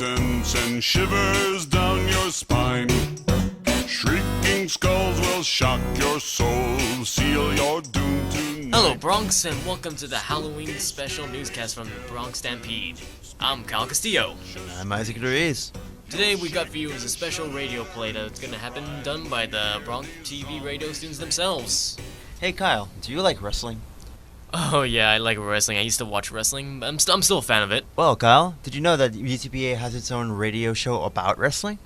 impotence and shivers down your spine. Shrieking skulls will shock your soul, seal your doom tonight. Hello, Bronx, and welcome to the Halloween special newscast from the Bronx Stampede. I'm Kyle Castillo. I'm Isaac Ruiz. Today we got for you is a special radio play that's gonna happen done by the Bronx TV radio students themselves. Hey Kyle, do you like wrestling? Oh yeah, I like wrestling. I used to watch wrestling, but I'm still a fan of it. Well, Kyle, did you know that UTPA has its own radio show about wrestling?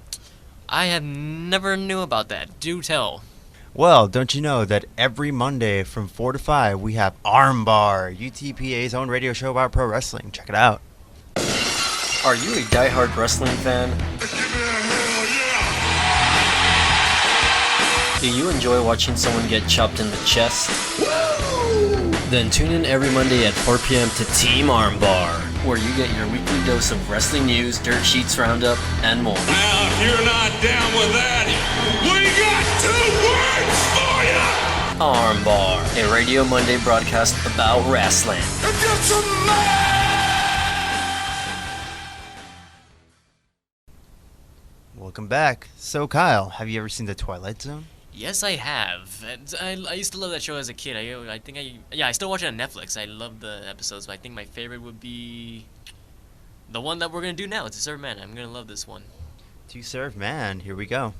I have never knew about that. Do tell. Well, don't you know that every Monday from 4 to 5 we have Armbar, UTPA's own radio show about pro wrestling. Check it out. Are you a diehard wrestling fan? Do you enjoy watching someone get chopped in the chest? Then tune in every Monday at 4 p.m. to Team Armbar, where you get your weekly dose of wrestling news, dirt sheets roundup, and more. Now, if you're not down with that, we got 2 words for you! Armbar, a Radio Monday broadcast about wrestling. Welcome back. So Kyle, have you ever seen The Twilight Zone? Yes, I have. I used to love that show as a kid. I still watch it on Netflix. I love the episodes, but I think my favorite would be the one that we're gonna do now. To Serve Man. I'm gonna love this one. To Serve Man. Here we go.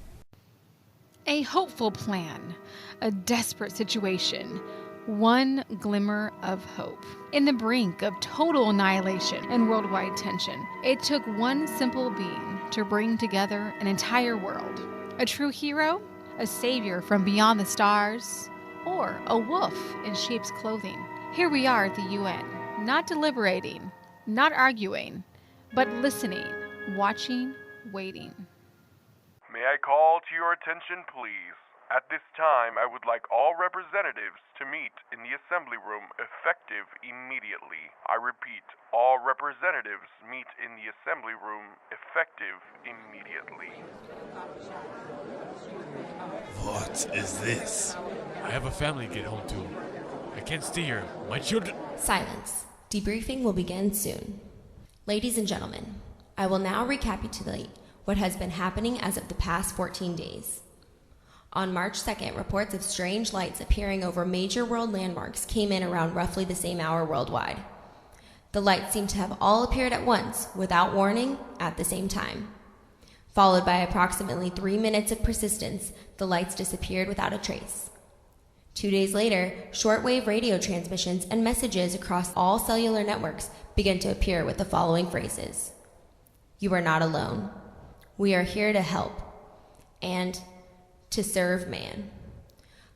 A hopeful plan, a desperate situation, one glimmer of hope. In the brink of total annihilation and worldwide tension, it took one simple being to bring together an entire world. A true hero? A savior from beyond the stars? Or a wolf in sheep's clothing? Here we are at the UN, not deliberating, not arguing, but listening, watching, waiting. May I call to your attention, please? At this time, I would like all representatives to meet in the assembly room effective immediately. I repeat, all representatives meet in the assembly room effective immediately. What is this? I have a family to get home to. I can't stay here. My children... Silence. Debriefing will begin soon. Ladies and gentlemen, I will now recapitulate what has been happening as of the past 14 days. On March 2nd, reports of strange lights appearing over major world landmarks came in around roughly the same hour worldwide. The lights seem to have all appeared at once, without warning, at the same time. Followed by approximately 3 minutes of persistence, the lights disappeared without a trace. 2 days later, shortwave radio transmissions and messages across all cellular networks began to appear with the following phrases. You are not alone. We are here to help. And to serve man.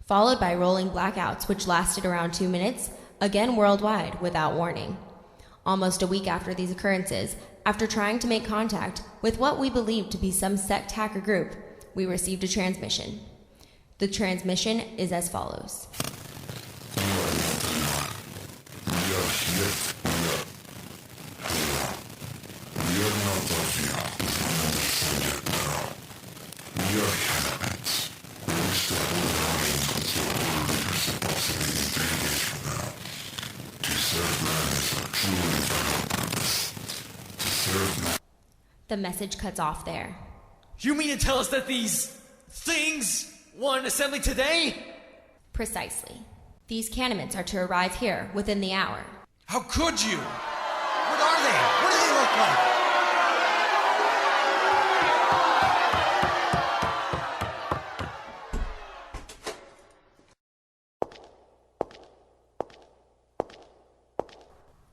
Followed by rolling blackouts, which lasted around 2 minutes, again worldwide, without warning. Almost a week after these occurrences, after trying to make contact with what we believed to be some sect hacker group, we received a transmission. The transmission is as follows. The message cuts off there. You mean to tell us that these things want an assembly today? Precisely. These Canaanites are to arrive here within the hour. How could you? What are they? What do they look like?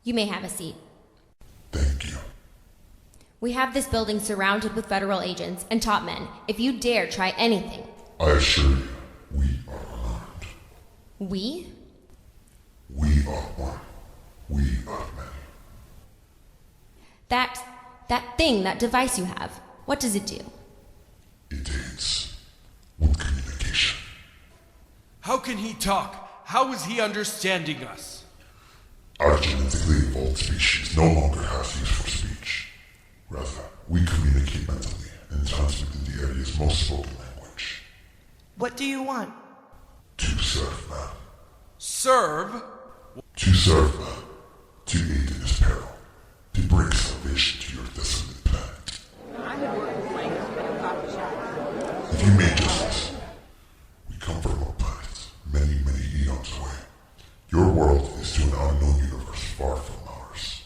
You may have a seat. Thank you. We have this building surrounded with federal agents and top men. If you dare try anything... I assure you, we are armed. We? We are one. We are many. That thing, that device you have, what does it do? It aids with communication. How can he talk? How is he understanding us? Our genetically evolved species no longer has use for speech. Rather, we communicate mentally and transmit in the area's most spoken language. What do you want? To serve man. Serve? To serve man. To aid in his peril. To bring salvation to your desolate planet. you may just listen. We come from a planet many, many eons away. Your world is to an unknown universe far from ours.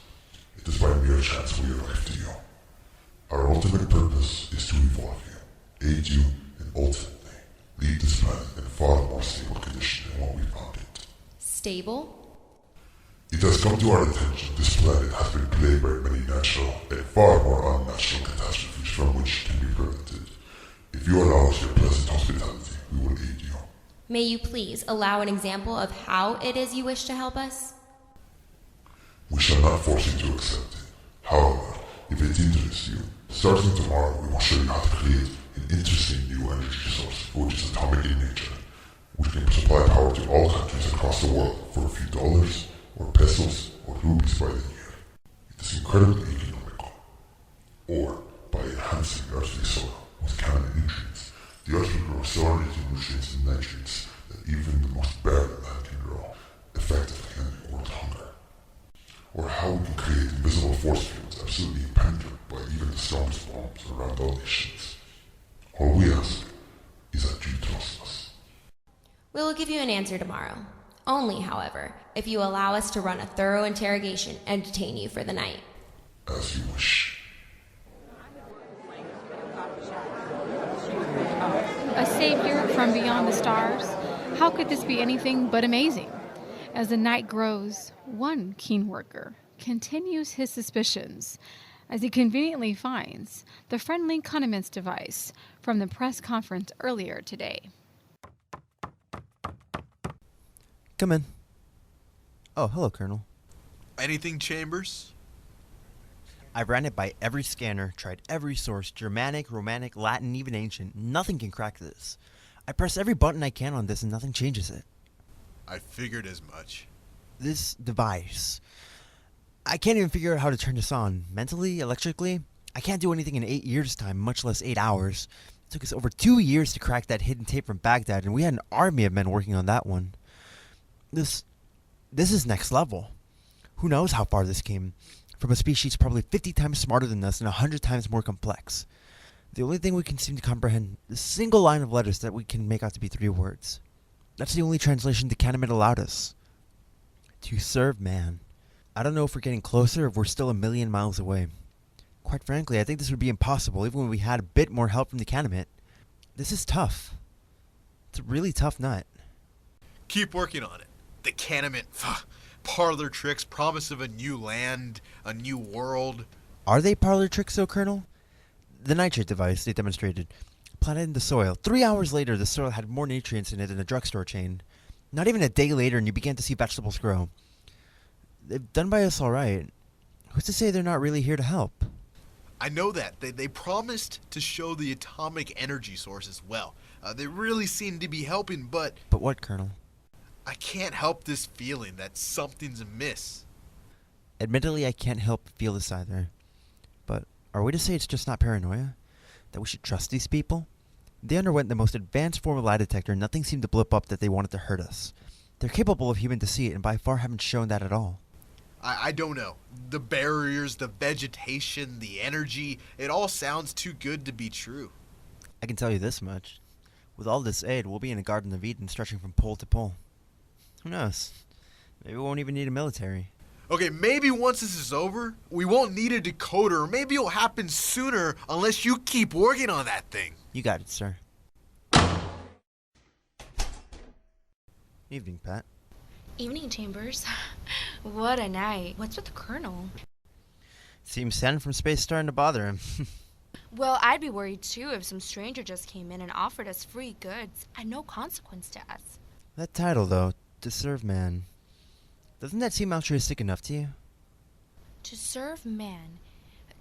It is by mere chance we arrive to you. Our ultimate purpose is to evolve you, aid you, and ultimately lead this planet in far more stable condition than what we found it. Stable? It has come to our attention this planet has been plagued by many natural and far more unnatural catastrophes from which can be prevented. If you allow us your pleasant hospitality, we will aid you. May you please allow an example of how it is you wish to help us? We shall not force you to accept it. However, if it interests you, starting tomorrow we will show you how to create an interesting new energy source which is atomic in nature, which can supply power to all countries across the world for a few dollars, or pesos, or rupees by the year. It is incredibly economical. Or, by enhancing the earthly soil with common nutrients, the earth will grow so rich in nutrients and nitrates that even the most barren land can grow, effectively ending world hunger. Or how we can create invisible force fields absolutely impenetrable by even the strongest bombs around all nations. All we ask is that you trust us. We will give you an answer tomorrow. Only, however, if you allow us to run a thorough interrogation and detain you for the night. As you wish. A savior from beyond the stars? How could this be anything but amazing? As the night grows, one keen worker continues his suspicions as he conveniently finds the friendly condiments device from the press conference earlier today. Come in. Oh, hello, Colonel. Anything, Chambers? I ran it by every scanner, tried every source, Germanic, Romantic, Latin, even ancient. Nothing can crack this. I press every button I can on this and nothing changes it. I figured as much. This device. I can't even figure out how to turn this on. Mentally, electrically, I can't do anything in 8 years' time, much less 8 hours. It took us over 2 years to crack that hidden tape from Baghdad, and we had an army of men working on that one. This is next level. Who knows how far this came? From a species probably 50 times smarter than us and 100 times more complex. The only thing we can seem to comprehend is a single line of letters that we can make out to be 3 words. That's the only translation the Canaanite allowed us. To serve man. I don't know if we're getting closer or if we're still a million miles away. Quite frankly, I think this would be impossible even when we had a bit more help from the Canaanite. This is tough. It's a really tough nut. Keep working on it. The Canaanite, parlor tricks, promise of a new land, a new world. Are they parlor tricks though, Colonel? The nitrate device they demonstrated, planted in the soil. 3 hours later, the soil had more nutrients in it than a drugstore chain. Not even a day later, and you began to see vegetables grow. They've done by us all right. Who's to say they're not really here to help? I know that. They promised to show the atomic energy source as well. They really seem to be helping, but... But what, Colonel? I can't help this feeling that something's amiss. Admittedly, I can't help but feel this either. But are we to say it's just not paranoia? That we should trust these people? They underwent the most advanced form of lie detector and nothing seemed to blip up that they wanted to hurt us. They're capable of human deceit and by far haven't shown that at all. I don't know. The barriers, the vegetation, the energy, it all sounds too good to be true. I can tell you this much. With all this aid, we'll be in a Garden of Eden stretching from pole to pole. Who knows? Maybe we won't even need a military. Okay, maybe once this is over, we won't need a decoder, or maybe it'll happen sooner unless you keep working on that thing. You got it, sir. Evening, Pat. Evening, Chambers. What a night. What's with the Colonel? Seems sand from space starting to bother him. Well, I'd be worried too if some stranger just came in and offered us free goods and no consequence to us. That title, though, to serve man. Doesn't that seem altruistic enough to you? To serve man.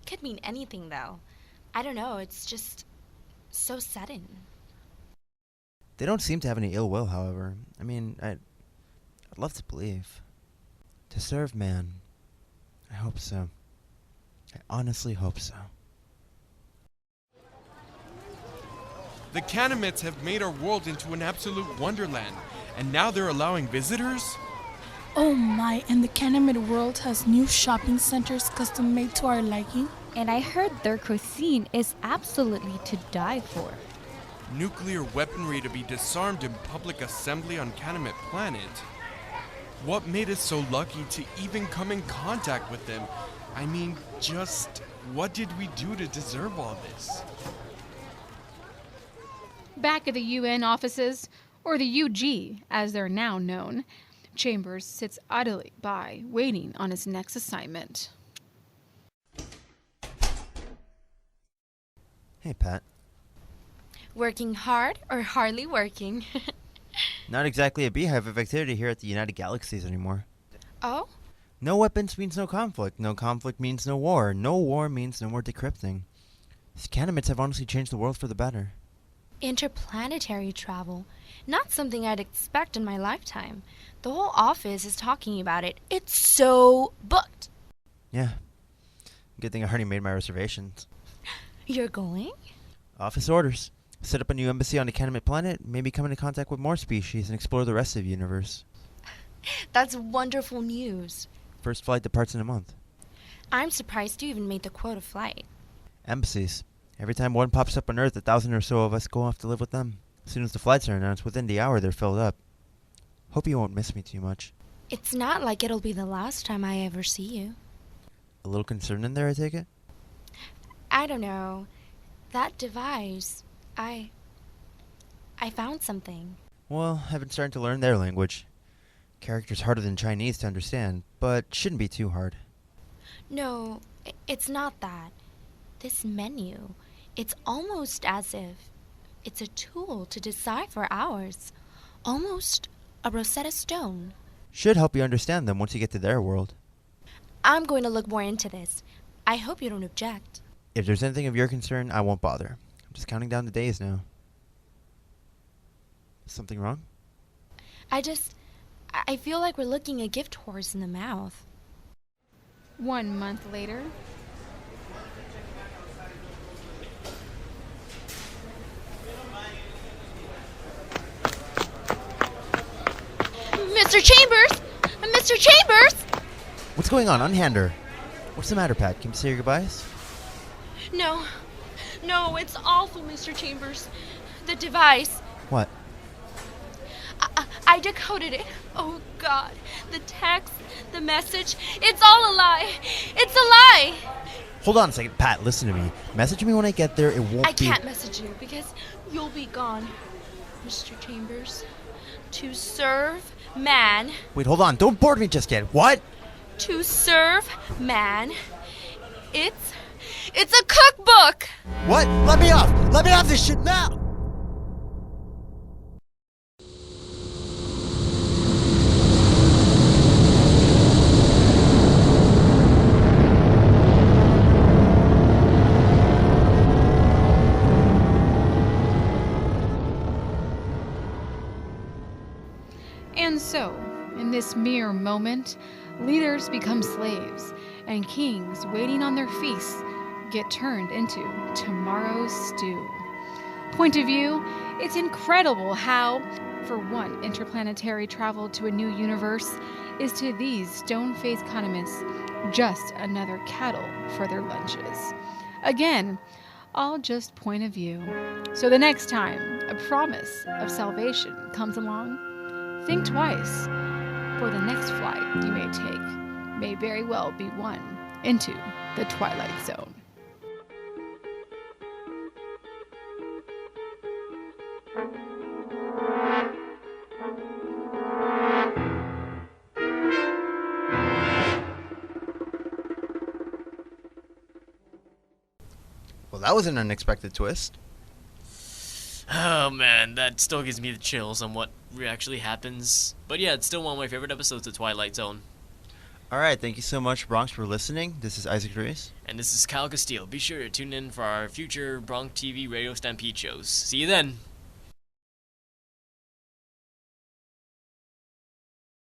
Could mean anything, though. I don't know, it's just so sudden. They don't seem to have any ill will, however. I mean, I'd love to believe. To serve man. I hope so. I honestly hope so. The Canaanites have made our world into an absolute wonderland, and now they're allowing visitors? Oh my, and the Canaanite world has new shopping centers custom made to our liking. And I heard their cuisine is absolutely to die for. nuclear weaponry to be disarmed in public assembly on Canamet Planet. What made us so lucky to even come in contact with them? I mean, just what did we do to deserve all this? Back at the UN offices, or the UG as they're now known, Chambers sits idly by, waiting on his next assignment. Hey, Pat. Working hard or hardly working? Not exactly a beehive of activity here at the United Galaxies anymore. Oh? No weapons means no conflict. No conflict means no war. No war means no more decrypting. These Canamits have honestly changed the world for the better. Interplanetary travel. Not something I'd expect in my lifetime. The whole office is talking about it. It's so booked. Yeah. Good thing I already made my reservations. You're going? Office orders. Set up a new embassy on the Canamet planet, maybe come into contact with more species and explore the rest of the universe. That's wonderful news. First flight departs in a month. I'm surprised you even made the quota flight. Embassies. Every time one pops up on Earth, 1,000 or so of us go off to live with them. As soon as the flights are announced, within the hour they're filled up. Hope you won't miss me too much. It's not like it'll be the last time I ever see you. A little concern in there, I take it? I don't know. That device, I found something. Well, I've been starting to learn their language. Character's harder than Chinese to understand, but shouldn't be too hard. No, it's not that. This menu, it's almost as if it's a tool to decipher ours. Almost a Rosetta Stone. Should help you understand them once you get to their world. I'm going to look more into this. I hope you don't object. If there's anything of your concern, I won't bother. I'm just counting down the days now. Something wrong? I feel like we're looking a gift horse in the mouth. 1 month later. Mr. Chambers! Mr. Chambers! What's going on? Unhand her. What's the matter, Pat? Can you say your goodbyes? No, it's awful, Mr. Chambers. The device. What? I decoded it. Oh, God. The text, the message, it's all a lie. It's a lie. Hold on a second. Pat, listen to me. Message me when I get there. It won't I can't message you because you'll be gone, Mr. Chambers. To serve man. Wait, hold on. Don't board me just yet. What? To serve man. It's a cookbook. What? Let me off. Let me off this shit now. And so, in this mere moment, leaders become slaves, and kings waiting on their feasts get turned into tomorrow's stew. Point of view, it's incredible how, for one, interplanetary travel to a new universe is to these stone-faced economists just another cattle for their lunches. Again, all just point of view. So the next time a promise of salvation comes along, think twice, for the next flight you may take may very well be one into the Twilight Zone. Well, that was an unexpected twist. Oh man, that still gives me the chills on what actually happens. But yeah, it's still one of my favorite episodes of Twilight Zone. Alright, thank you so much, Bronx, for listening. This is Isaac Ruiz. And this is Kyle Castillo. Be sure to tune in for our future Bronx TV Radio Stampede shows. See you then!